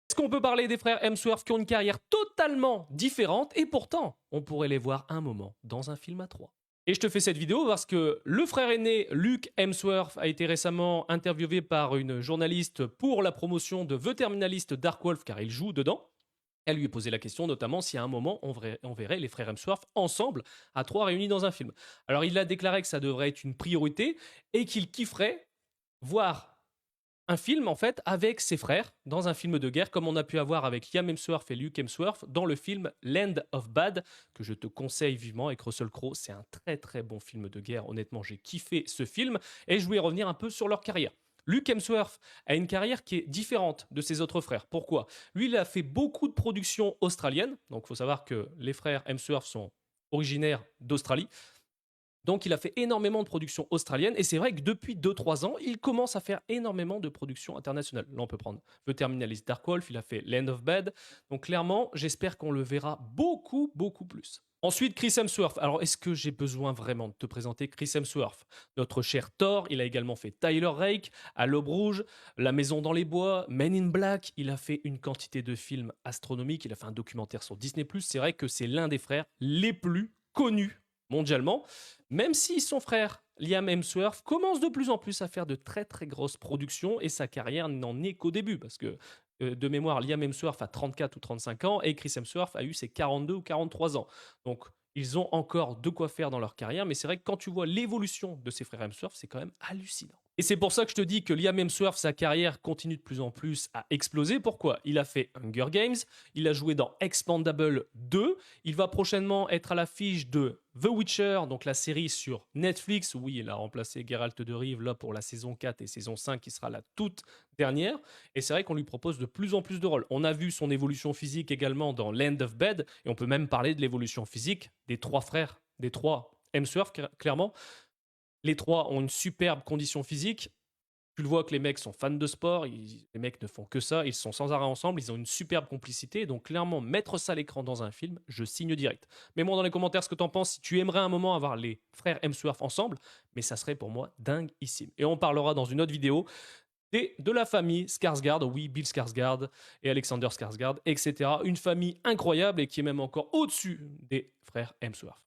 Est-ce qu'on peut parler des frères Hemsworth qui ont une carrière totalement différente et pourtant, on pourrait les voir un moment dans un film à trois. Et je te fais cette vidéo parce que le frère aîné Luke Hemsworth a été récemment interviewé par une journaliste pour la promotion de The Terminalist Dark Wolf car il joue dedans. Elle lui a posé la question notamment si à un moment on verrait les frères Hemsworth ensemble à trois réunis dans un film. Alors il a déclaré que ça devrait être une priorité et qu'il kifferait voir un film en fait avec ses frères dans un film de guerre comme on a pu avoir avec Liam Hemsworth et Luke Hemsworth dans le film Land of Bad que je te conseille vivement avec Russell Crowe. C'est un très très bon film de guerre. Honnêtement, j'ai kiffé ce film et je voulais revenir un peu sur leur carrière. Luke Hemsworth a une carrière qui est différente de ses autres frères. Pourquoi? Lui, il a fait beaucoup de productions australiennes. Donc, il faut savoir que les frères Hemsworth sont originaires d'Australie. Donc il a fait énormément de productions australiennes et c'est vrai que depuis 2-3 ans, il commence à faire énormément de productions internationales. Là, on peut prendre The Terminalist Dark Wolf, il a fait Land of Bad. Donc clairement, j'espère qu'on le verra beaucoup, beaucoup plus. Ensuite, Chris Hemsworth. Alors, est-ce que j'ai besoin vraiment de te présenter Chris Hemsworth? Notre cher Thor, il a également fait Tyler Rake, À l'Aube Rouge, La Maison dans les Bois, Men in Black. Il a fait une quantité de films astronomiques. Il a fait un documentaire sur Disney+. C'est vrai que c'est l'un des frères les plus connus mondialement, même si son frère Liam Hemsworth commence de plus en plus à faire de très très grosses productions et sa carrière n'en est qu'au début parce que de mémoire, Liam Hemsworth a 34 ou 35 ans et Chris Hemsworth a eu ses 42 ou 43 ans. Donc ils ont encore de quoi faire dans leur carrière, mais c'est vrai que quand tu vois l'évolution de ses frères Hemsworth, c'est quand même hallucinant. Et c'est pour ça que je te dis que Liam Hemsworth, sa carrière continue de plus en plus à exploser. Pourquoi? Il a fait Hunger Games, il a joué dans Expandable 2, il va prochainement être à l'affiche de The Witcher, donc la série sur Netflix. Oui, il a remplacé Geralt de Rive là pour la saison 4 et saison 5 qui sera la toute dernière. Et c'est vrai qu'on lui propose de plus en plus de rôles. On a vu son évolution physique également dans Land of Bed et on peut même parler de l'évolution physique des trois frères, des trois Hemsworth clairement. Les trois ont une superbe condition physique. Tu le vois que les mecs sont fans de sport, les mecs ne font que ça, ils sont sans arrêt ensemble, ils ont une superbe complicité, donc clairement, mettre ça à l'écran dans un film, je signe direct. Mets-moi dans les commentaires ce que t'en penses, si tu aimerais un moment avoir les frères Hemsworth ensemble, mais ça serait pour moi dinguissime. Et on parlera dans une autre vidéo de la famille Skarsgård, oui, Bill Skarsgård et Alexander Skarsgård, etc. Une famille incroyable et qui est même encore au-dessus des frères Hemsworth.